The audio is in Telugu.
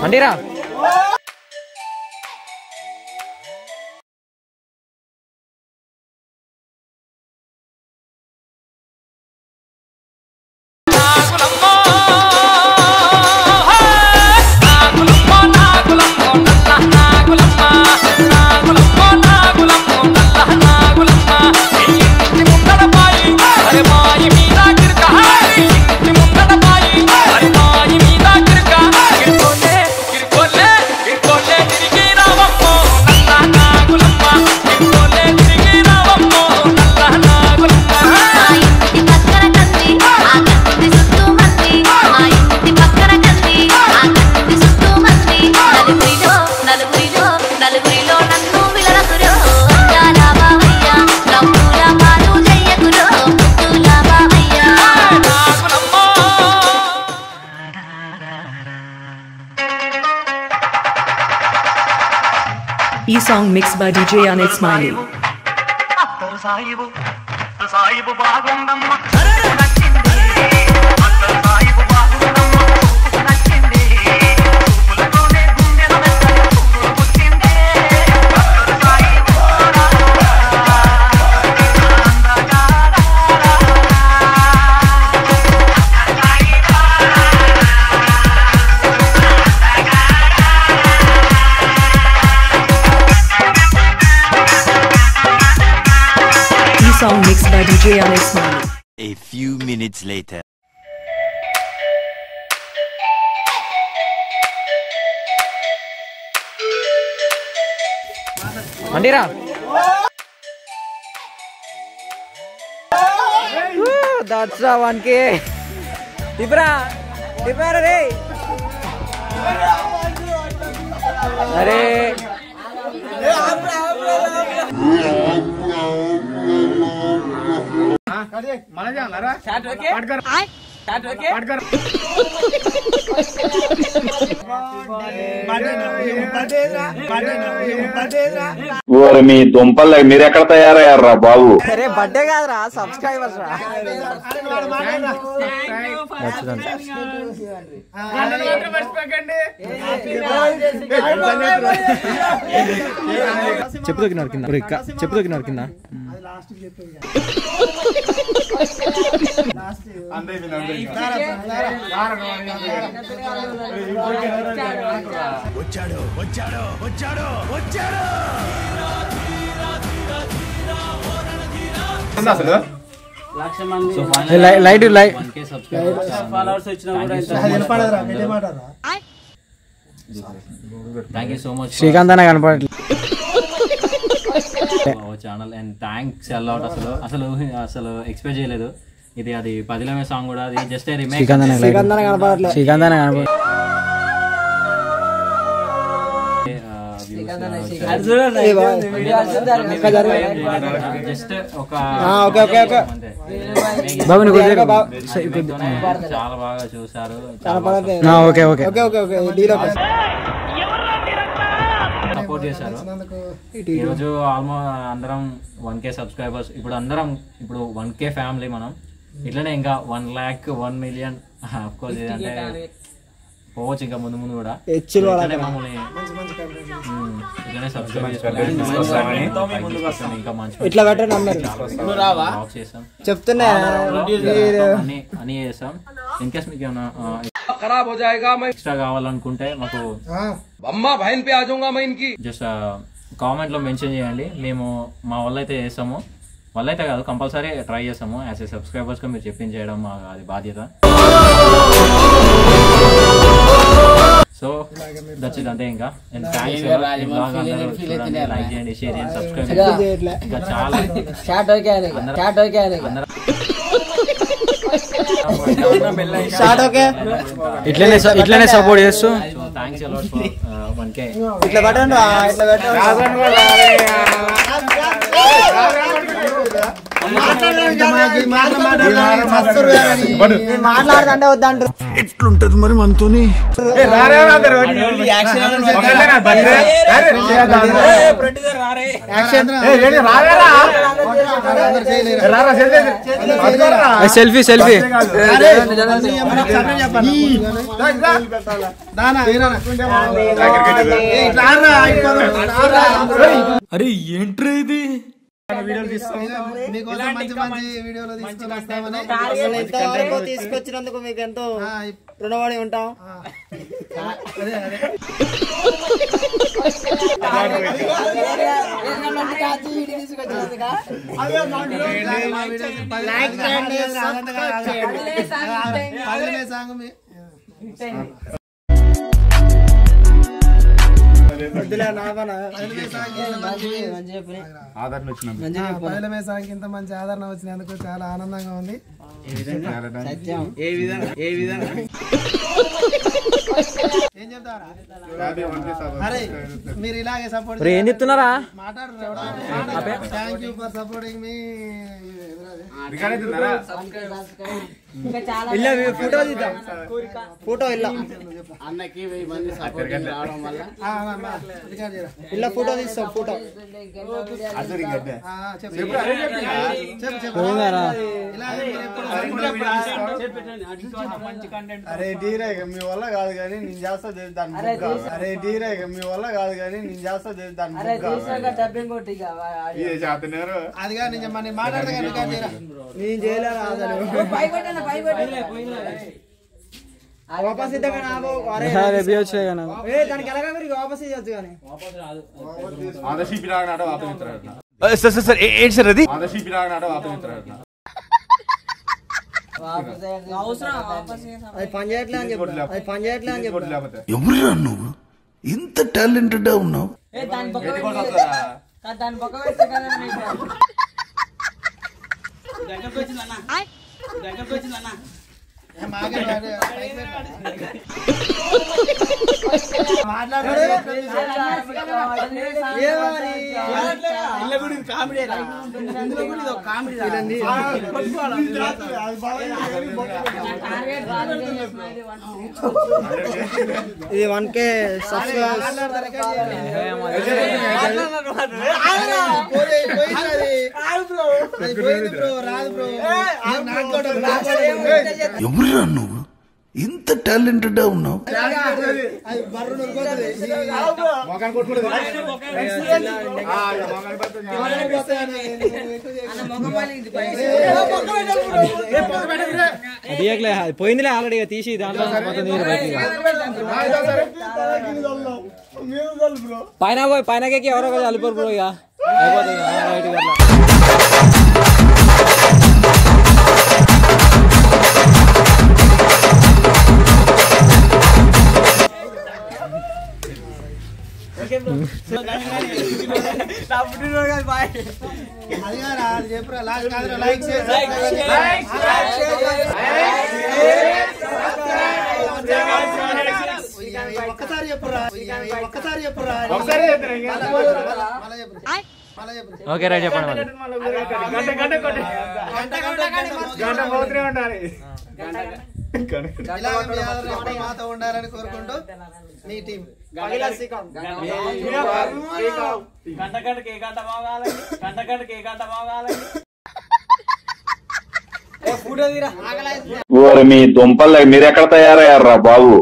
అండిరా E-song mixed by DJ Anil Smiley. Song mixed by DJ Anil Smiley. A few minutes later. అండిరా that's a 1K ఇబ్రా రే అరే మీ దుంపలు మీరు ఎక్కడ తయారయ్యారా బాబు? అరే బర్త్డే కాదురా సబ్స్క్రైబర్స్ రా. చెప్పు తగ్గినారు కింద చెప్పు తగ్గినారు కింద వచ్చాడు వచ్చాడు వచ్చాడు వచ్చాడు light thank you so much Srikanth అన్న కనపడట్లేదు ఛానల్ అండ్ థ్యాంక్స్ అలాట్. అసలు అసలు ఎక్స్పెక్ట్ చేయలేదు ఇది. అది 10వ సాంగ్ కూడా అది జస్ట్ రీమేక్. శ్రీకాంత్ అన్న కనపడట్లేదు. జస్ట్ ఒక చాలా బాగా చూసారు, సపోర్ట్ చేశారు. ఈరోజు ఆల్మోస్ట్ అందరం 1K సబ్స్క్రైబర్స్. ఇప్పుడు 1K ఫ్యామిలీ మనం. ఇట్లనే ఇంకా 1 lakh 1 million అఫ్కోర్స్ అంటే పోవచ్చు ఇంకా ముందు ముందు కూడా. మమ్మల్ని ఇట్లనే సబ్స్క్రైబ్ ఇంకా మంచి చెప్తున్నా అని చేస్తాం. ఇన్ కేస్ మీకు ఏమైనా ఎక్స్ట్రా కావాలనుకుంటే మాకు జస్ట్ కామెంట్ లో మెన్షన్ చేయండి. మేము మా వల్ల అయితే చేస్తాము. వల్ల అయితే కాదు, కంపల్సరీ ట్రై చేస్తాము. యాజ్ ఏ సబ్స్క్రైబర్స్ గా మీరు చెప్పించేయడం అది బాధ్యత. సో దట్స్ ఇట్, అంతే. ఇంకా లైక్ చేయండి, షేర్ చేయండి, సబ్స్క్రైబ్ చేయండి. ఇంకా చాలా ఇట్లనే సపోర్ట్ చేస్తూ థ్యాంక్స్ అలాట్ ఫర్ 1K. ఇట్లా మాట్లాడుతుంటే వద్దంటారు. ఎట్లుంటది మరి మనతోని సెల్ఫీ సెల్ఫీ అరే ఏంట్రా ఇది తీసుకొచ్చినందుకు మీకు ఎంతో రుణపడి ఉంటాం. ఇంత మంచి ఆదరణ వచ్చినందుకు చాలా ఆనందంగా ఉంది. ఏం చెప్తారా? అరే మీరు ఇలాగే సపోర్ట్ ఏం చెప్తున్నారా? మాట్లాడరు. Thank you for supporting me. Photo తీద్దాం. ఫోటో ఇలా అన్నకి 1000 మంది సపోర్టింగ్ రావడం వల్ల ఇలా ఫోటో తీస్తాం. ఫోటో అరే డీరే మీ వల్ల కాదు కానీ నేను చేస్తా దాన్ని. అరే డీరే మీ వల్ల కాదు కానీ నేను చేస్తా దాన్ని. అదిగా నేను మన మాట్లాడతా నేను చేయలేదు. వాపస్ ఇద్దా కానీ దానికి ఎలాగ మీరు వాపస్ ఇవ్వచ్చు కానీ సార్ ఏంటి సార్ అది అది పని చేయట్లే అని చెప్పి ఎవరురా నువ్వు ఇంత టాలెంటెడ్ ఉన్నావు ఇది 1K ఎవరురా నువ్వు ఇంత టాలెంటెడ్ ఉన్నావు పోయిందిలే ఆల్రెడీ తీసి దాంట్లో పైన పోయి పైనకి ఎవరో కదా అలిపోరు బ్రో. ఇక అయిపోతుంది. ఓకే రైట్ చెప్పండి. మాతో ఉండాలని కోరుకుంటూ మీ టీం మీ దుంపలు మీరు ఎక్కడ తయారయ్యారా బాబు?